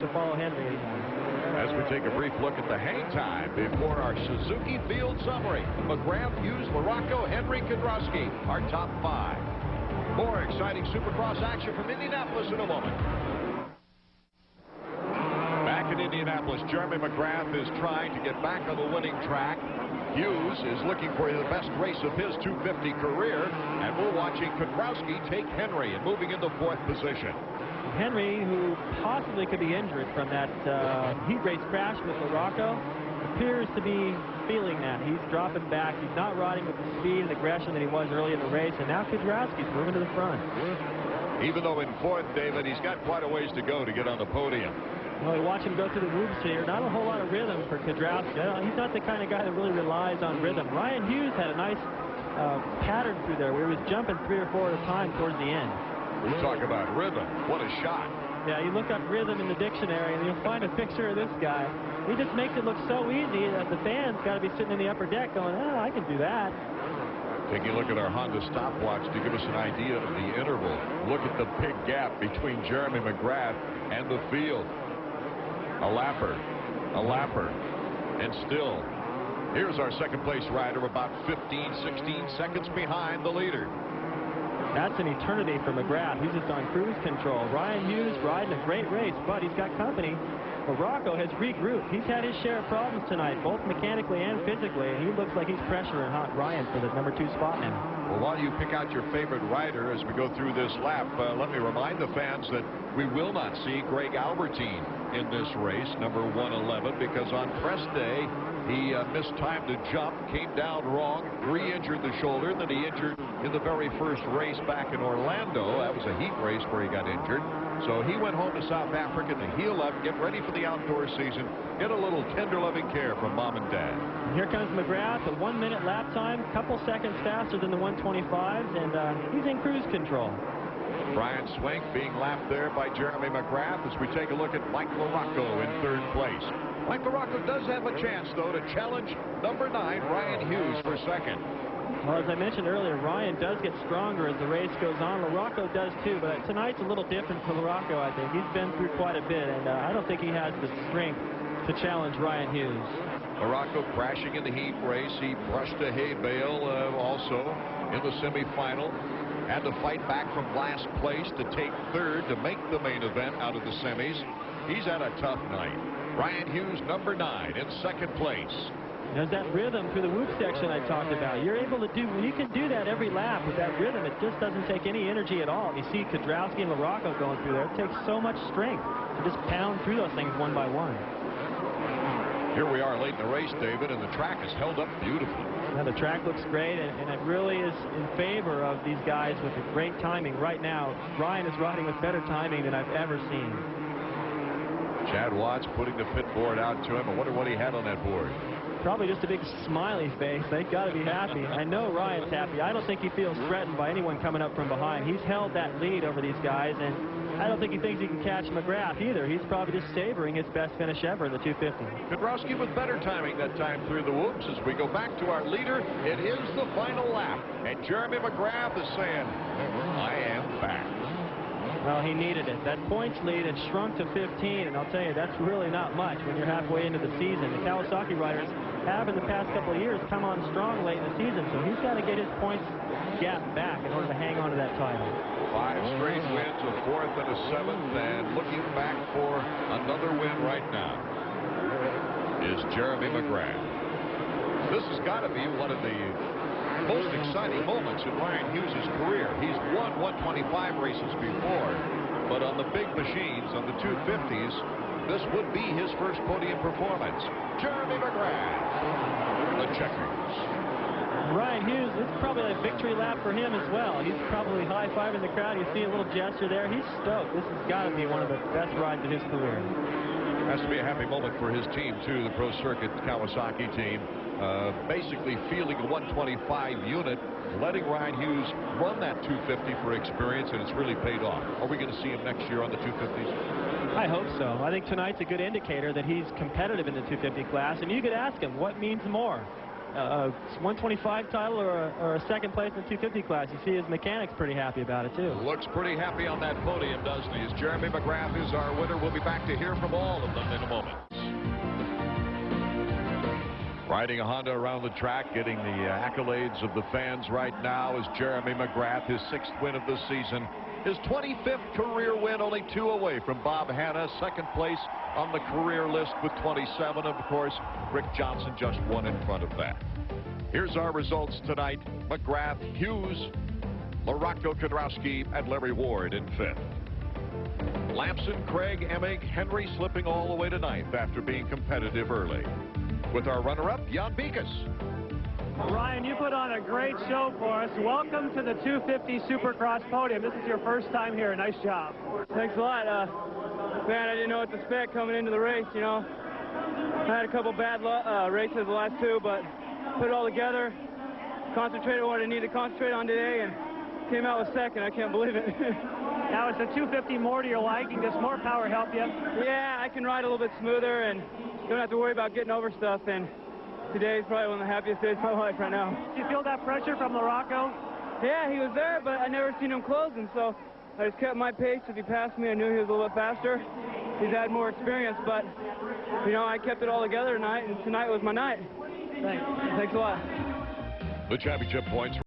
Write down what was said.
to follow Henry anymore. As we take a brief look at the hang time before our Suzuki Field summary. McGrath, Hughes, Larocco, Henry, Kedrowski, our top 5. More exciting Supercross action from Indianapolis in a moment. Back in Indianapolis, Jeremy McGrath is trying to get back on the winning track. Hughes is looking for the best race of his 250 career, and we're watching Kedrowski take Henry and moving into 4th position. Henry, who possibly could be injured from that heat race crash with Larocco, appears to be feeling that. He's dropping back. He's not riding with the speed and aggression that he was early in the race, and now Kedrowski's moving to the front. Even though in 4th, David, he's got quite a ways to go to get on the podium. Well, we watch him go through the whoops here. Not a whole lot of rhythm for Kedrowski. He's not the kind of guy that really relies on rhythm. Ryan Hughes had a nice pattern through there where he was jumping 3 or 4 at a time towards the end. We talk about rhythm. What a shot. Yeah, you look up rhythm in the dictionary and you'll find a picture of this guy. He just makes it look so easy that the fans got to be sitting in the upper deck going, oh, I can do that. Taking a look at our Honda stopwatch to give us an idea of the interval. Look at the big gap between Jeremy McGrath and the field. A lapper, and still, here's our 2nd place rider about 15, 16 seconds behind the leader. That's an eternity for McGrath. He's just on cruise control. Ryan Hughes riding a great race, but he's got company. Larocco has regrouped. He's had his share of problems tonight, both mechanically and physically, and he looks like he's pressuring Ryan for the number 2 spot now. Well, while you pick out your favorite rider as we go through this lap, let me remind the fans that we will not see Greg Albertine in this race, number 111, because on press day, he missed time to jump, came down wrong, re-injured the shoulder, then he injured in the very first race back in Orlando. That was a heat race where he got injured. So he went home to South Africa to heal up, get ready for the outdoor season, get a little tender loving care from mom and dad. Here comes McGrath, a 1-minute lap time, couple seconds faster than the 125s, and he's in cruise control. Brian Swank being lapped there by Jeremy McGrath as we take a look at Mike Larocco in 3rd place. Mike Larocco does have a chance, though, to challenge number 9, Ryan Hughes, for 2nd. Well, as I mentioned earlier, Ryan does get stronger as the race goes on. Larocco does too, but tonight's a little different for Larocco, I think. He's been through quite a bit, and I don't think he has the strength to challenge Ryan Hughes. Larocco crashing in the heat race. He brushed a hay bale also in the semifinal. Had to fight back from last place to take 3rd to make the main event out of the semis. He's had a tough night. Ryan Hughes, number 9, in 2nd place. There's that rhythm through the whoop section I talked about. You're able to do, when you can do that every lap with that rhythm, it just doesn't take any energy at all. You see Kedrowski and Larocco going through there. It takes so much strength to just pound through those things one by one. Here we are late in the race, David, and the track is held up beautifully. Now, the track looks great, and it really is in favor of these guys with a great timing. Right now, Ryan is riding with better timing than I've ever seen. Chad Watts putting the pit board out to him. I wonder what he had on that board. Probably just a big smiley face. They've got to be happy. I know Ryan's happy. I don't think he feels threatened by anyone coming up from behind. He's held that lead over these guys, and I don't think he thinks he can catch McGrath either. He's probably just savoring his best finish ever in the 250. Kedrowski with better timing that time through the whoops. As we go back to our leader, it is the final lap, and Jeremy McGrath is saying, I am back. Well, he needed it. That points lead had shrunk to 15, and I'll tell you, that's really not much when you're halfway into the season. The Kawasaki riders have in the past couple of years come on strong late in the season, so he's got to get his points gap back in order to hang on to that title. 5 straight wins, a 4th and a 7th, and looking back for another win right now is Jeremy McGrath. This has got to be one of the most exciting moments in Ryan Hughes' career. He's won 125 races before, but on the big machines, on the 250s, this would be his first podium performance. Jeremy McGrath, the checkers. Ryan Hughes, this is probably a victory lap for him as well. He's probably high-fiving the crowd. You see a little gesture there. He's stoked. This has got to be one of the best rides of his career. Has to be a happy moment for his team, too, the Pro Circuit Kawasaki team. Basically fielding a 125 unit, letting Ryan Hughes run that 250 for experience, and it's really paid off. Are we going to see him next year on the 250s? I hope so. I think tonight's a good indicator that he's competitive in the 250 class, and you could ask him, what means more? 125 title or a second place in the 250 class. You see his mechanics pretty happy about it, too. Looks pretty happy on that podium, doesn't he? As Jeremy McGrath is our winner. We'll be back to hear from all of them in a moment. Riding a Honda around the track, getting the accolades of the fans right now is Jeremy McGrath, his 6th win of the season. His 25th career win, only 2 away from Bob Hanna, 2nd place on the career list with 27. Of course, Rick Johnson just 1 in front of that. Here's our results tonight. McGrath, Hughes, Larocco, Kudrowski, and Larry Ward in 5th. Lamson, Craig, Emig, Henry slipping all the way to 9th after being competitive early. With our runner-up, Jan Beekes. Ryan, you put on a great show for us. Welcome to the 250 Supercross podium. This is your first time here. Nice job. Thanks a lot. Man, I didn't know what to expect coming into the race, you know. I had a couple bad races the last 2, but put it all together, concentrated on what I needed to concentrate on today, and came out with 2nd. I can't believe it. Now, is the 250 more to your liking? Does more power help you? Yeah, I can ride a little bit smoother and don't have to worry about getting over stuff, and today is probably one of the happiest days of my life right now. Do you feel that pressure from Larocco? Yeah, he was there, but I never seen him closing, so I just kept my pace. If he passed me, I knew he was a little bit faster. He's had more experience, but, you know, I kept it all together tonight, and tonight was my night. Thanks a lot. The championship points.